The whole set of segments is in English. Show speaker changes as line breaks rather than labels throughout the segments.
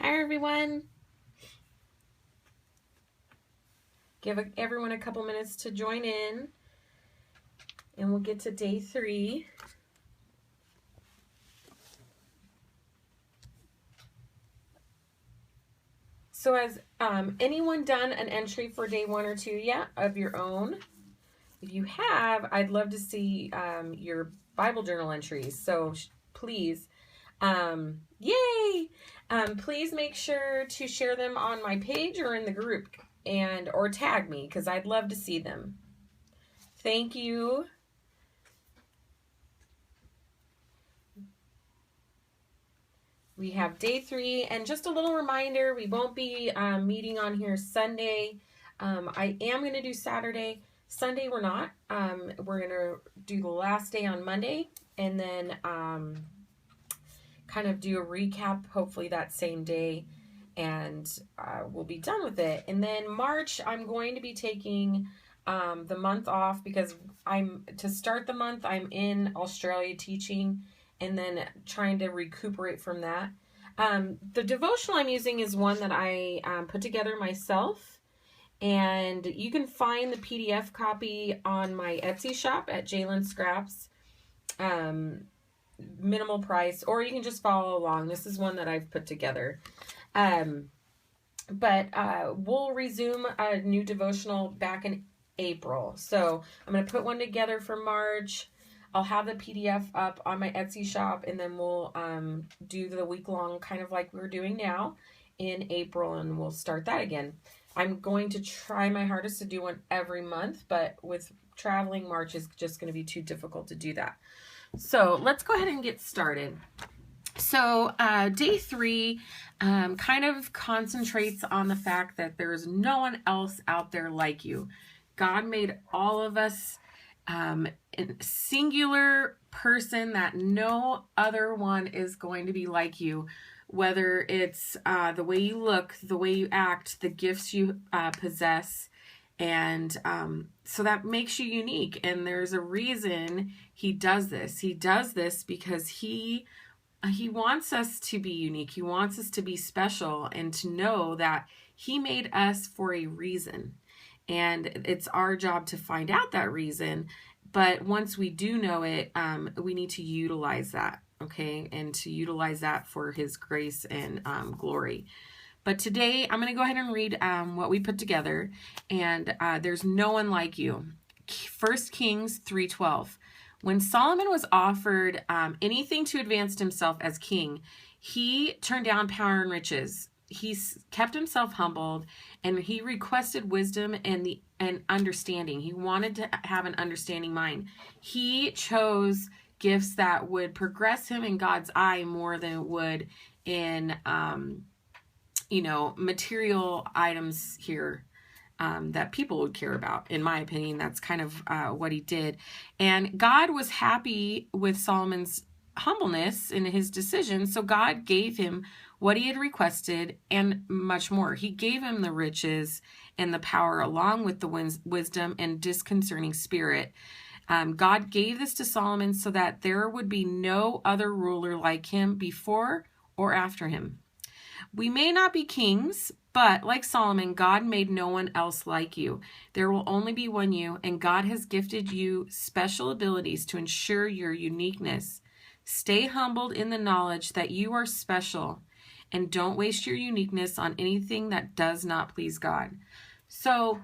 Hi, everyone. Give everyone a couple minutes to join in, and we'll get to day 3. So has anyone done an entry for day 1 or 2 yet of your own? If you have, I'd love to see your Bible journal entries. So please, yay! Please make sure to share them on my page or in the group, or tag me, because I'd love to see them. Thank you. We have day 3, and just a little reminder, we won't be meeting on here Sunday. I am going to do Saturday. Sunday we're not. We're going to do the last day on Monday, and then kind of do a recap, hopefully that same day, and we'll be done with it. And then March, I'm going to be taking the month off, because to start the month, I'm in Australia teaching, and then trying to recuperate from that. The devotional I'm using is one that I put together myself, and you can find the PDF copy on my Etsy shop at Jalen Scraps, minimal price, or you can just follow along. This is one that I've put together. But we'll resume a new devotional back in April. So I'm going to put one together for March. I'll have the PDF up on my Etsy shop, and then we'll do the week-long, kind of like we're doing now, in April, and we'll start that again. I'm going to try my hardest to do one every month, but with traveling, March is just going to be too difficult to do that. So let's go ahead and get started. So day 3 kind of concentrates on the fact that there is no one else out there like you. God made all of us a singular person that no other one is going to be like you, whether it's the way you look, the way you act, the gifts you possess, and so that makes you unique. And there's a reason he does this. He does this because he wants us to be unique. He wants us to be special, and to know that he made us for a reason. And it's our job to find out that reason. But once we do know it, we need to utilize that, okay? And to utilize that for his grace and glory. But today, I'm going to go ahead and read what we put together. And there's no one like you. 1 Kings 3:12. When Solomon was offered anything to advance himself as king, he turned down power and riches. He kept himself humbled, and he requested wisdom and understanding. He wanted to have an understanding mind. He chose gifts that would progress him in God's eye more than it would in, material items here that people would care about. In my opinion, that's kind of what he did. And God was happy with Solomon's humbleness in his decision, so God gave him what he had requested and much more. He gave him the riches and the power, along with the wisdom and disconcerting spirit. God gave this to Solomon so that there would be no other ruler like him before or after him. We may not be kings, but like Solomon, God made no one else like you. There will only be one you, and God has gifted you special abilities to ensure your uniqueness. Stay humbled in the knowledge that you are special, and don't waste your uniqueness on anything that does not please God. So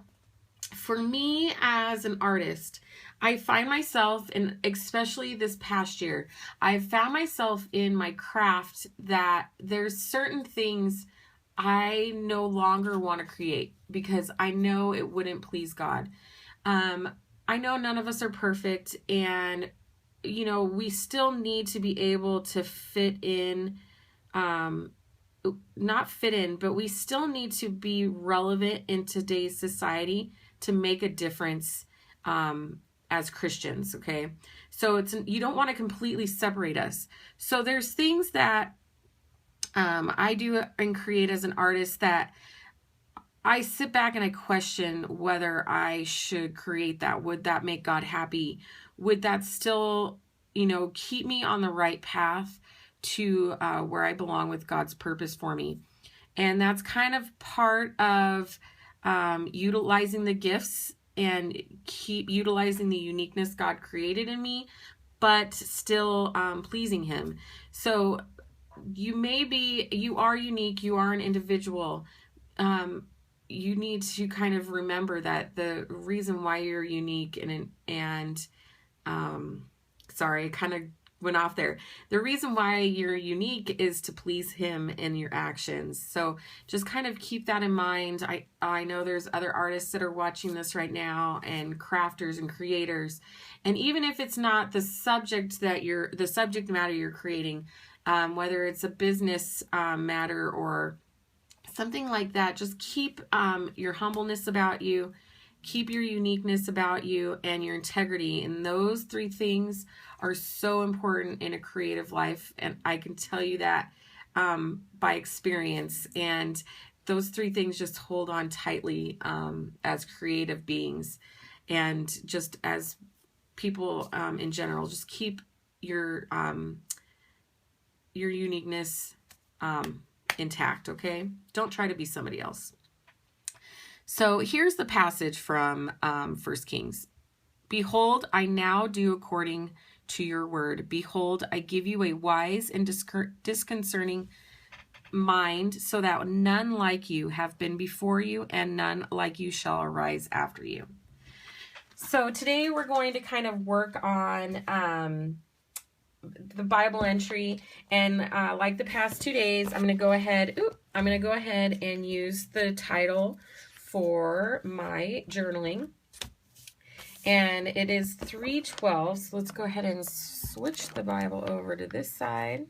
for me as an artist, I find myself, and especially this past year, I've found myself in my craft that there's certain things I no longer want to create because I know it wouldn't please God. I know none of us are perfect, and we still need to be able to fit in, not fit in, but we still need to be relevant in today's society to make a difference as Christians, okay? So you don't want to completely separate us. So there's things that I do and create as an artist that I sit back and I question whether I should create that. Would that make God happy? Would that still, keep me on the right path to where I belong with God's purpose for me? And that's kind of part of utilizing the gifts and keep utilizing the uniqueness God created in me, but still pleasing Him. So you are unique, you are an individual. You need to kind of remember that the reason why you're unique and sorry, I kind of went off there. The reason why you're unique is to please Him in your actions. So just kind of keep that in mind. I know there's other artists that are watching this right now, and crafters and creators. And even if it's not the subject matter you're creating, whether it's a business matter or something like that, just keep your humbleness about you, keep your uniqueness about you, and your integrity. And those three things are so important in a creative life. And I can tell you that by experience. And those three things just hold on tightly as creative beings and just as people in general. Just keep your uniqueness intact, okay? Don't try to be somebody else. So here's the passage from 1 Kings. Behold, I now do according to your word. Behold, I give you a wise and disconcerting mind, so that none like you have been before you, and none like you shall arise after you. So today we're going to kind of work on the Bible entry, and like the past 2 days, I'm going to go ahead and use the title for my journaling, and it is 3:12. So let's go ahead and switch the Bible over to this side,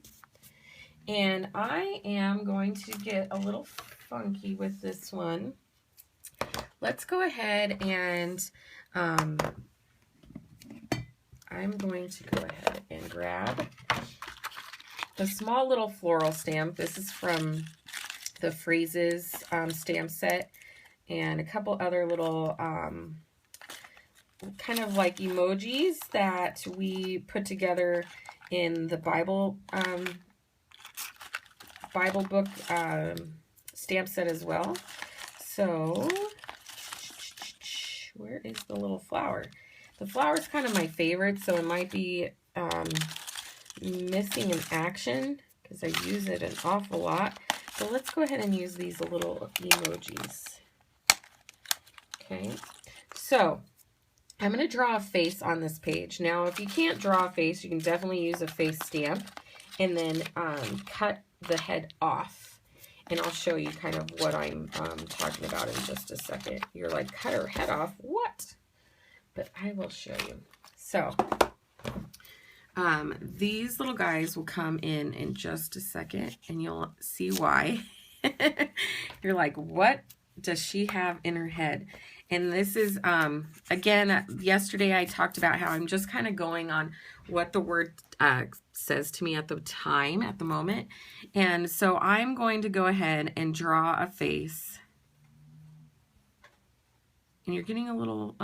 and I am going to get a little funky with this one. Let's go ahead and I'm going to go ahead and grab a small little floral stamp. This is from the Phrases stamp set, and a couple other little kind of like emojis that we put together in the Bible book stamp set as well. So where is the little flower? The flower is kind of my favorite, so it might be missing in action because I use it an awful lot. So let's go ahead and use these little emojis. Okay, so I'm going to draw a face on this page. Now, if you can't draw a face, you can definitely use a face stamp and then cut the head off. And I'll show you kind of what I'm talking about in just a second. You're like, cut her head off? What? But I will show you. So these little guys will come in just a second, and you'll see why. You're like, what does she have in her head? And this is, again, yesterday I talked about how I'm just kind of going on what the word says to me at the time, at the moment. And so I'm going to go ahead and draw a face. And you're getting a little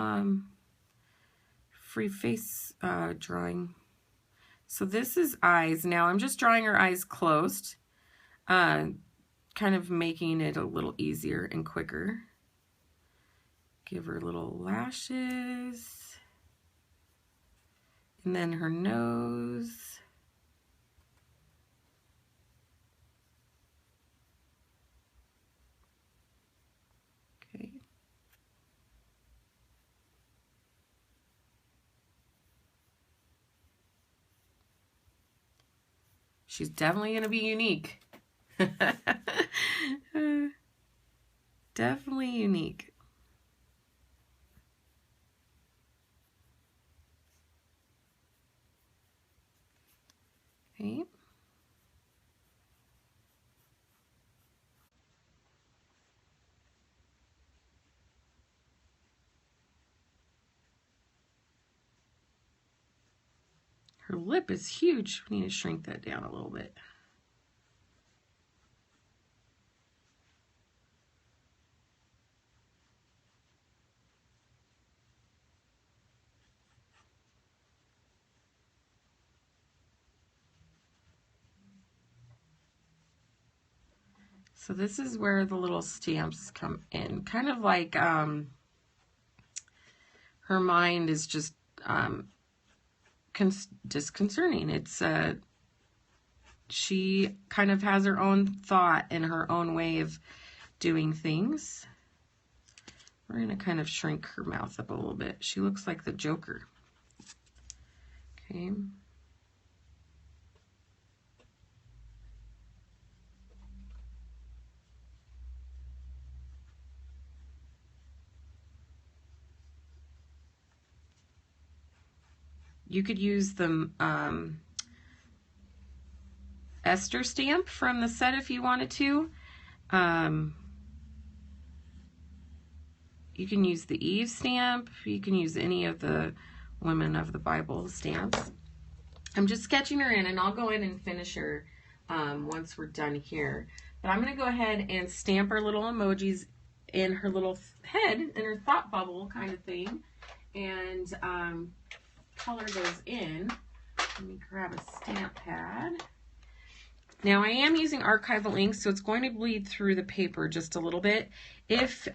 free face drawing. So this is eyes. Now I'm just drawing her eyes closed, kind of making it a little easier and quicker. Give her little lashes, and then her nose. Okay. She's definitely going to be unique. Definitely unique. Okay. Her lip is huge. We need to shrink that down a little bit. So this is where the little stamps come in. Kind of like her mind is just disconcerting. It's she kind of has her own thought and her own way of doing things. We're going to kind of shrink her mouth up a little bit. She looks like the Joker. Okay. You could use the Esther stamp from the set if you wanted to. You can use the Eve stamp. You can use any of the Women of the Bible stamps. I'm just sketching her in, and I'll go in and finish her once we're done here. But I'm going to go ahead and stamp her little emojis in her little head, in her thought bubble kind of thing, and color those in. Let me grab a stamp pad. Now I am using archival ink, so it's going to bleed through the paper just a little bit. If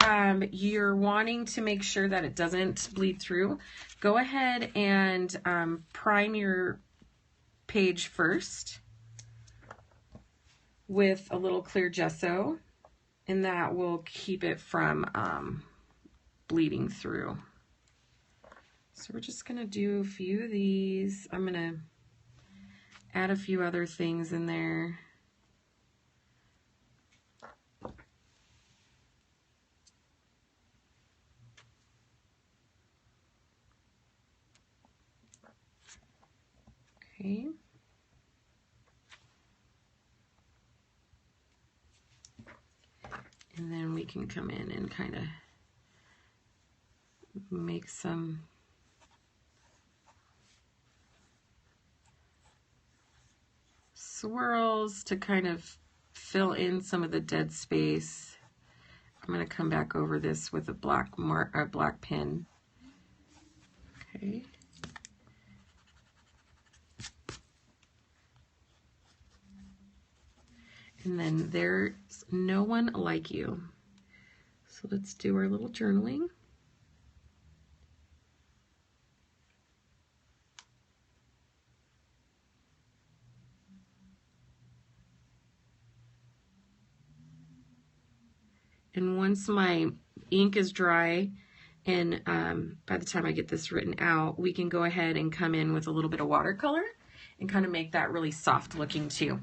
you're wanting to make sure that it doesn't bleed through, go ahead and prime your page first with a little clear gesso, and that will keep it from bleeding through. So we're just going to do a few of these. I'm going to add a few other things in there. Okay. And then we can come in and kind of make some swirls to kind of fill in some of the dead space. I'm going to come back over this with a black pen. Okay. And then there's no one like you. So let's do our little journaling. And once my ink is dry, and by the time I get this written out, we can go ahead and come in with a little bit of watercolor and kind of make that really soft looking too.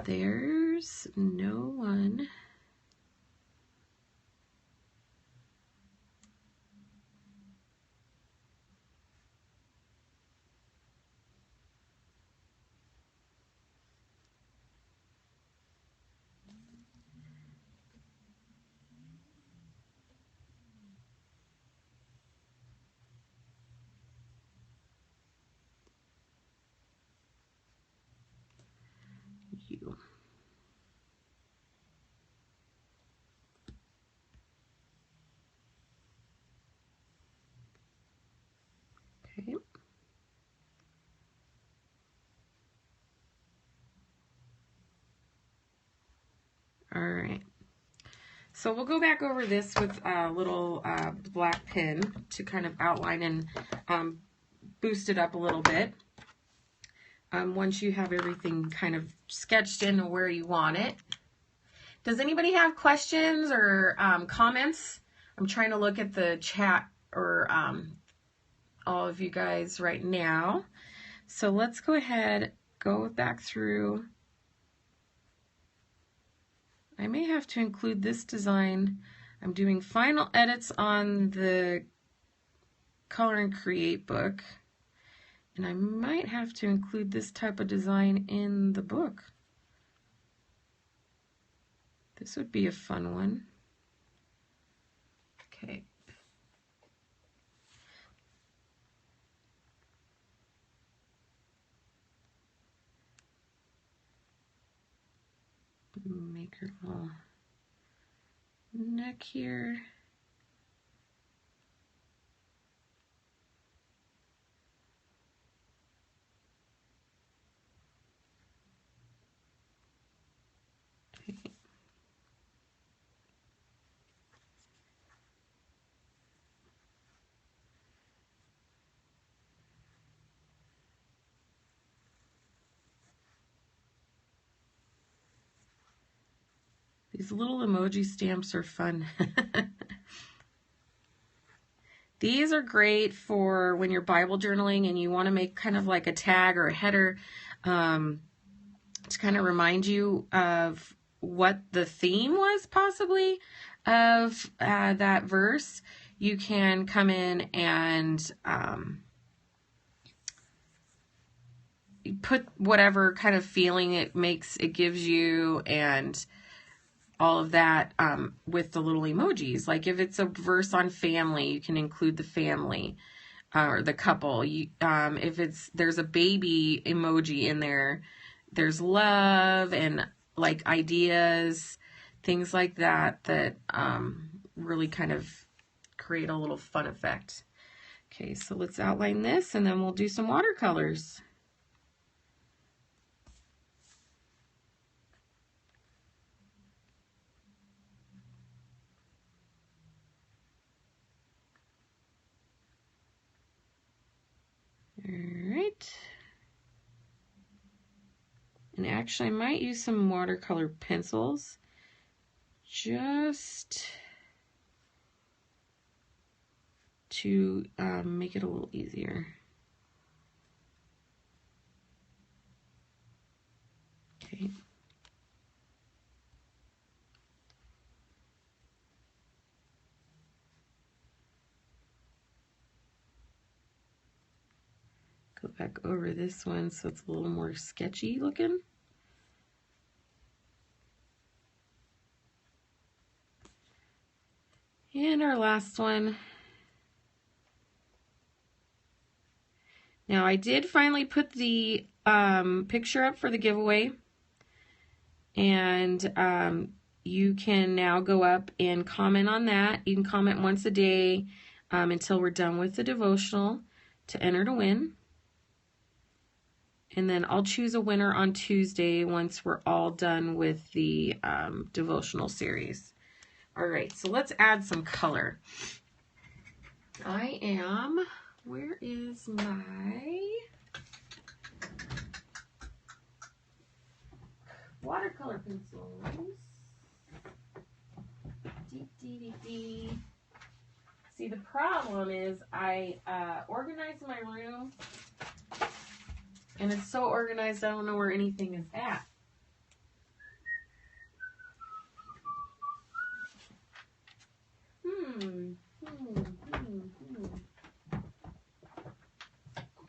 There's no one. You. Okay. All right. So we'll go back over this with a little black pen to kind of outline and boost it up a little bit. Once you have everything kind of sketched in where you want it. Does anybody have questions or comments? I'm trying to look at the chat or all of you guys right now. So let's go ahead, go back through. I may have to include this design. I'm doing final edits on the Color and Create book, and I might have to include this type of design in the book. This would be a fun one. Okay. Make her little neck here. Okay. These little emoji stamps are fun. These are great for when you're Bible journaling and you want to make kind of like a tag or a header to kind of remind you of what the theme was possibly of that verse. You can come in and put whatever kind of feeling it gives you and all of that with the little emojis. Like if it's a verse on family, you can include the family or the couple. If there's a baby emoji in there, there's love and like ideas, things like that really kind of create a little fun effect. Okay, so let's outline this and then we'll do some watercolors. Alright. And actually I might use some watercolor pencils just to make it a little easier. Okay. Go back over this one so it's a little more sketchy looking. And our last one. Now I did finally put the picture up for the giveaway, and you can now go up and comment on that. You can comment once a day until we're done with the devotional to enter to win. And then I'll choose a winner on Tuesday once we're all done with the devotional series. All right, so let's add some color. Where is my watercolor pencils? See, the problem is I organized my room, and it's so organized I don't know where anything is at.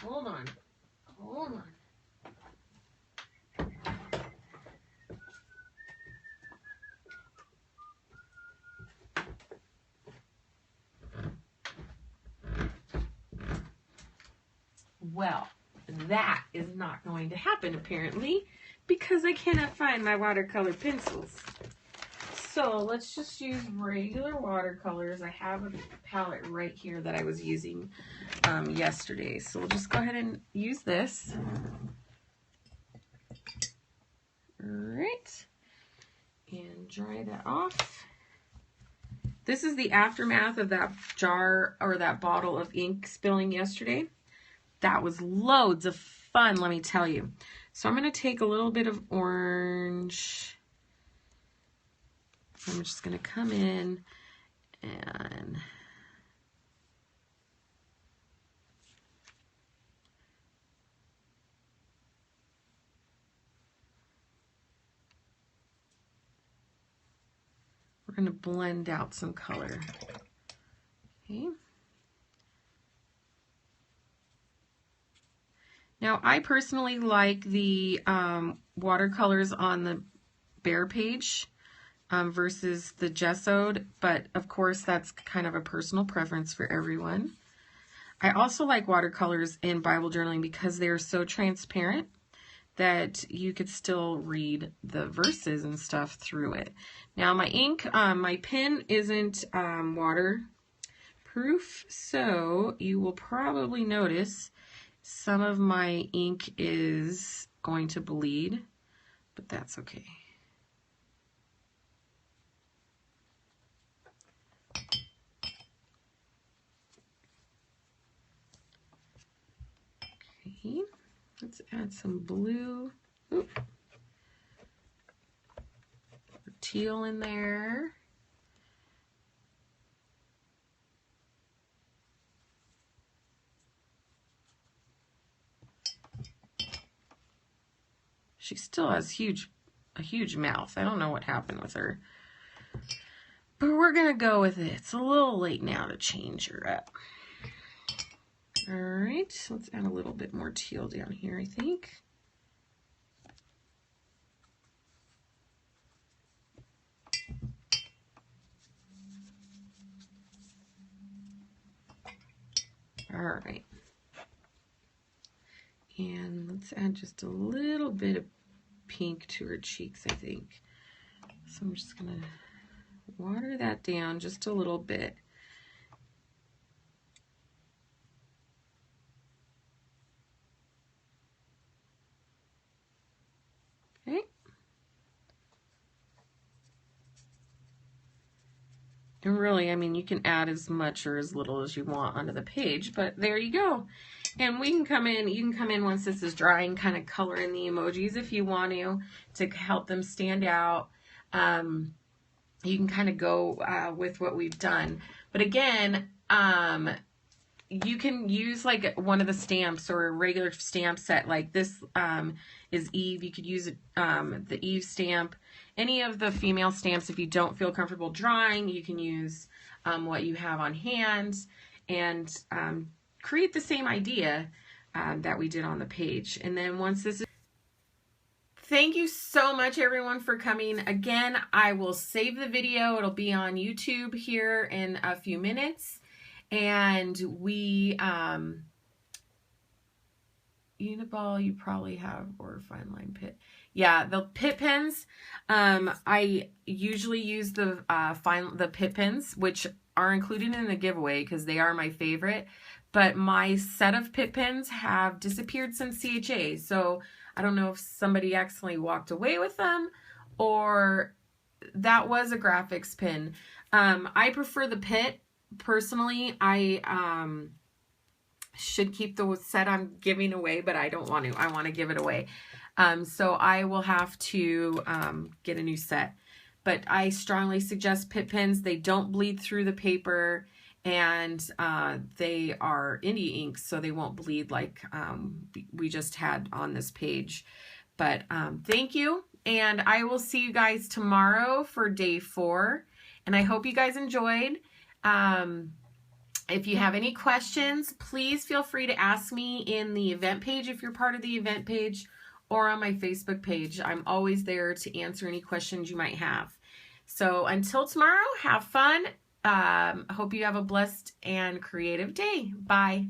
Hold on. Well, that is not going to happen apparently because I cannot find my watercolor pencils. So let's just use regular watercolors. I have a palette right here that I was using yesterday. So we'll just go ahead and use this. All right. And dry that off. This is the aftermath of that jar or that bottle of ink spilling yesterday. That was loads of fun, let me tell you. So I'm going to take a little bit of orange. I'm just going to come in and we're going to blend out some color. Okay. Now, I personally like the watercolors on the Bear page versus the gessoed, but of course that's kind of a personal preference for everyone. I also like watercolors in Bible journaling because they are so transparent that you could still read the verses and stuff through it. Now my ink, my pen isn't waterproof, so you will probably notice some of my ink is going to bleed, but that's okay. Okay, let's add some blue. teal in there. She still has a huge mouth. I don't know what happened with her. But we're going to go with it. It's a little late now to change her up. All right, let's add a little bit more teal down here, I think. All right. And let's add just a little bit of pink to her cheeks, I think. So I'm just going to water that down just a little bit. Okay. And really, I mean, you can add as much or as little as you want onto the page, but there you go. And we can come in, you can come in once this is dry and kind of color in the emojis if you want to help them stand out. You can kind of go with what we've done. But again, you can use like one of the stamps or a regular stamp set. Like this is Eve. You could use the Eve stamp. Any of the female stamps, if you don't feel comfortable drawing, you can use what you have on hand and create the same idea that we did on the page. And then once this is... Thank you so much, everyone, for coming. Again, I will save the video. It'll be on YouTube here in a few minutes. And we, Uniball, you probably have, or Fine Line Pit. Yeah, the Pit Pens, I usually use the Pit Pens, which are included in the giveaway because they are my favorite. But my set of Pit Pens have disappeared since CHA, so I don't know if somebody accidentally walked away with them or that was a graphics pin. I prefer the Pit. Personally, I should keep the set I'm giving away, but I don't want to. I want to give it away. So I will have to get a new set. But I strongly suggest Pit Pens. They don't bleed through the paper, and they are indie inks, so they won't bleed like we just had on this page. But thank you, and I will see you guys tomorrow for day 4. And I hope you guys enjoyed. If you have any questions, please feel free to ask me in the event page if you're part of the event page, or on my Facebook page. I'm always there to answer any questions you might have. So until tomorrow, have fun. Hope you have a blessed and creative day. Bye.